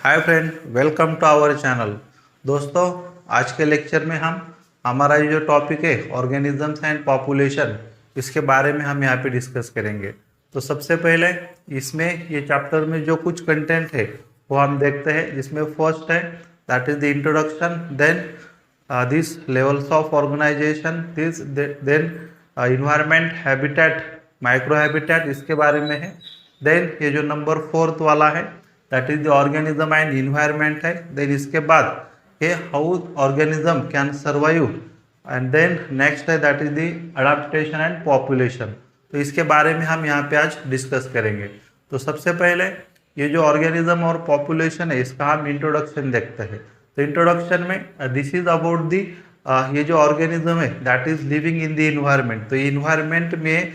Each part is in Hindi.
Hi friend, welcome to our channel. दोस्तों, आज के लेक्चर में हम हमारा ये जो टॉपिक है ऑर्गेनिजम्स एंड पॉपुलेशन, इसके बारे में हम यहाँ पे डिस्कस करेंगे। तो सबसे पहले इसमें ये चैप्टर में जो कुछ कंटेंट है वो हम देखते हैं, जिसमें फर्स्ट है that is the introduction, then this levels of organisation, this then environment, habitat, micro habitat, इसके बारे में है। देन ये जो नंबर फोर्थ वाला है that is the organism and environment है। देन इसके बाद ये how organism can survive, and then next है that is the adaptation and population. तो इसके बारे में हम यहाँ पे आज डिस्कस करेंगे। तो सबसे पहले ये जो ऑर्गेनिज्म और पॉपुलेशन है इसका हम इंट्रोडक्शन देखते हैं। तो इंट्रोडक्शन में दिस इज अबाउट दी ये जो ऑर्गेनिज्म है that is living in the environment. तो इन्वायरमेंट में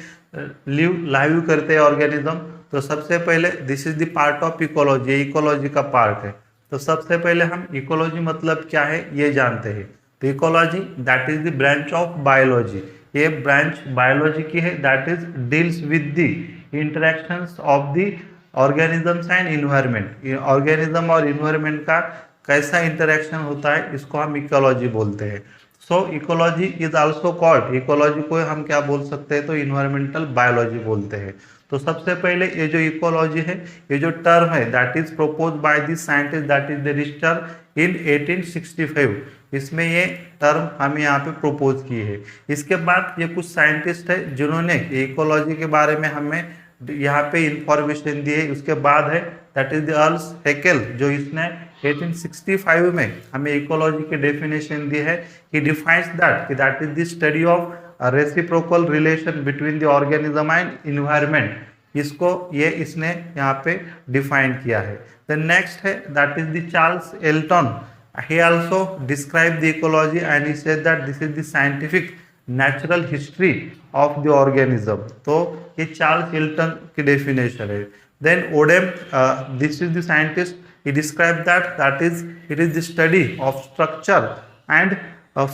लाइव करते हैं ऑर्गेनिज्म। तो सबसे पहले this is the part of ecology, ये इकोलॉजी का पार्ट है। तो सबसे पहले हम इकोलॉजी मतलब क्या है ये जानते हैं। तो ecology that is the branch of biology, ये ब्रांच बायोलॉजी की है that is deals with the interactions of the organisms and environment. Organism और इन्वायरमेंट का कैसा इंटरेक्शन होता है इसको हम इकोलॉजी बोलते हैं। सो ecology is also called, ecology को हम क्या बोल सकते हैं, तो इन्वायरमेंटल बायोलॉजी बोलते हैं। तो सबसे पहले ये जो इकोलॉजी है, ये जो टर्म है that is propose by the scientist that is the Reiter in 1865। इसमें ये टर्म हम यहाँ पे प्रोपोज की है। इसके बाद ये कुछ साइंटिस्ट है जिन्होंने इकोलॉजी के बारे में हमें यहाँ पे इंफॉर्मेशन दी है। उसके बाद है that is the earls Hückel, जो इसने 1865 में हमें इकोलॉजी की डेफिनेशन दी है। He defines that is the study of reciprocal relation between the organism and environment. इसको ये इसने यहाँ पे डिफाइन किया है। द नेक्स्ट है that is the Charles Elton. he also described the ecology and he said that this is the scientific natural history of the organism। तो ये चार्ल्स एल्टन की डेफिनेशन है। Then Odum, this is the scientist, he described that is it is the study of structure and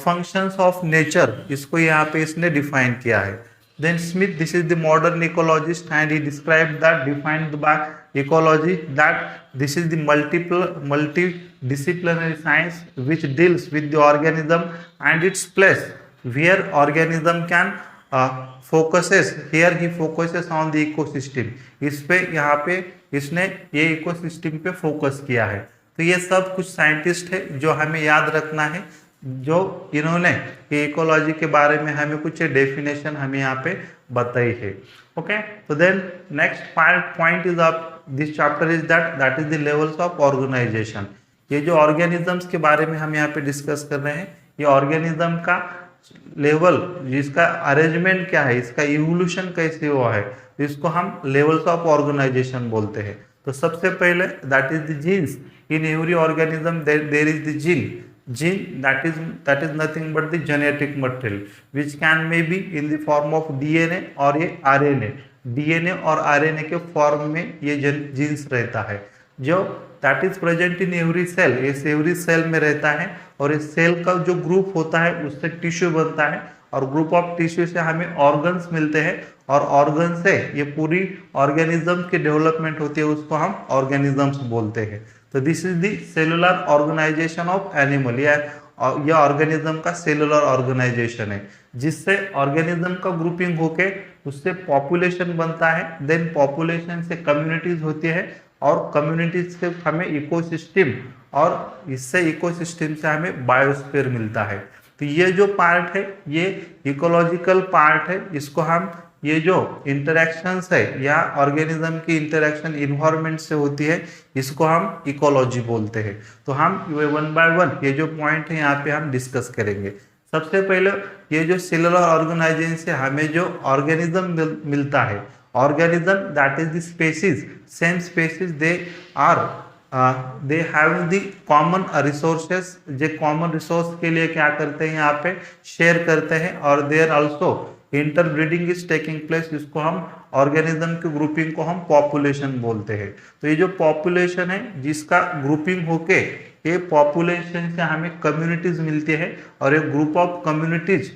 functions of nature। इसको यहाँ पे इसने डिफाइन किया है। Then Smith, this is the modern ecologist and he described that, defined by ecology that this is the multidisciplinary science which deals with the organism and its place where organism can focuses, here he focuses on the ecosystem। इस पे यहाँ पे इसने ये इकोसिस्टम पे फोकस किया है। तो ये सब कुछ साइंटिस्ट है जो हमें याद रखना है, जो इन्होंने इकोलॉजी के बारे में हमें कुछ डेफिनेशन हमें यहाँ पे बताई है। ओके, तो then next point is of this chapter is that is the levels of organisation. ये जो ऑर्गेनिजम्स के बारे में हम यहाँ पे डिस्कस कर रहे हैं, ये ऑर्गेनिज्म का लेवल, जिसका अरेंजमेंट क्या है, इसका इवोल्यूशन कैसे हुआ है, इसको हम लेवल्स ऑफ ऑर्गेनाइजेशन बोलते हैं। तो सबसे पहले that is the genes. In every organism there is the gene. Gene that is nothing but the genetic material which can may be in the form of DNA और ये RNA, DNA और RNA के फॉर्म में ये जीन्स रहता है, जो that is present in every cell, इस एवरी सेल में रहता है। और इस सेल का जो ग्रुप होता है उससे टिश्यू बनता है और ग्रुप ऑफ टिश्यू से हमें ऑर्गन्स मिलते हैं और ऑर्गन से ये पूरी ऑर्गेनिज्म की डेवलपमेंट होती है, उसको हम ऑर्गेनिजम्स बोलते हैं। तो this is the cellular organisation of animal. यह ऑर्गेनिज्म का सेलुलर ऑर्गेनाइजेशन है, जिससे ऑर्गेनिज्म का ग्रुपिंग होके उससे पॉपुलेशन बनता है। देन पॉपुलेशन से कम्युनिटीज होती है और कम्युनिटीज से हमें इकोसिस्टम और इससे इकोसिस्टम से हमें बायोस्फीयर मिलता है। तो ये जो पार्ट है ये इकोलॉजिकल पार्ट है। इसको हम ये जो इंटरेक्शंस है या ऑर्गेनिज्म की इंटरेक्शन इन्वायरमेंट से होती है, इसको हम इकोलॉजी बोलते हैं। तो हम वन बाय वन ये जो पॉइंट है यहाँ पे हम डिस्कस करेंगे। सबसे पहले ये जो सेलुलर ऑर्गेनाइजेशन से हमें जो ऑर्गेनिज्म मिलता है, organism that is the species, same species they are they have the common resources. जो कॉमन रिसोर्स के लिए क्या करते हैं, यहाँ पे शेयर करते हैं। और there also interbreeding is taking place. इसको हम ऑर्गेनिज्म की ग्रुपिंग को हम पॉपुलेशन बोलते हैं। तो ये जो पॉपुलेशन है जिसका ग्रुपिंग होके ये पॉपुलेशन से हमें कम्युनिटीज मिलती है और एक ग्रुप ऑफ कम्युनिटीज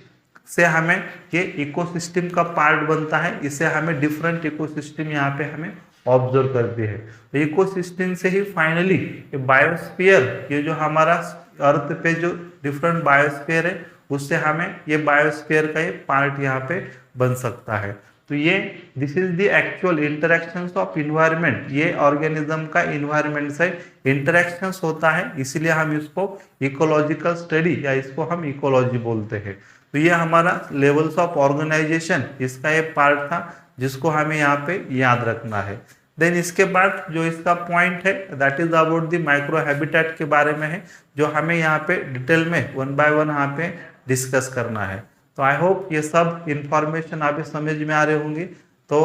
से हमें ये इकोसिस्टम का पार्ट बनता है। इससे हमें डिफरेंट इकोसिस्टम यहाँ पे हमें ऑब्जर्व करती है। तो इकोसिस्टम से ही फाइनली ये बायोस्फीयर, ये जो हमारा अर्थ पे जो डिफरेंट बायोस्फीयर है, उससे हमें ये बायोस्फीयर का ये पार्ट यहाँ पे बन सकता है। तो ये this is the actual interactions of environment, ये ऑर्गेनिज्म का इन्वायरमेंट से इंटरेक्शंस होता है, इसलिए हम इसको इकोलॉजिकल स्टडी या इसको हम इकोलॉजी बोलते हैं। तो ये हमारा लेवल्स ऑफ ऑर्गेनाइजेशन, इसका ये पार्ट था जिसको हमें यहाँ पे याद रखना है। देन इसके बाद जो इसका पॉइंट है that is about the micro habitat के बारे में है, जो हमें यहाँ पे डिटेल में वन बाय वन यहाँ पे डिस्कस करना है। तो आई होप ये सब इंफॉर्मेशन आप समझ में आ रहे होंगे। तो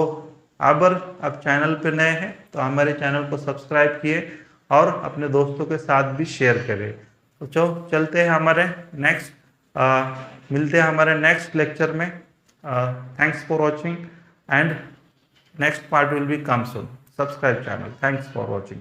अगर आप चैनल पे नए हैं तो हमारे चैनल को सब्सक्राइब किए और अपने दोस्तों के साथ भी शेयर करें। तो चलते हैं हमारे नेक्स्ट, मिलते हैं हमारे नेक्स्ट लेक्चर में। Thanks for watching and next part will be come soon. Subscribe channel. Thanks for watching.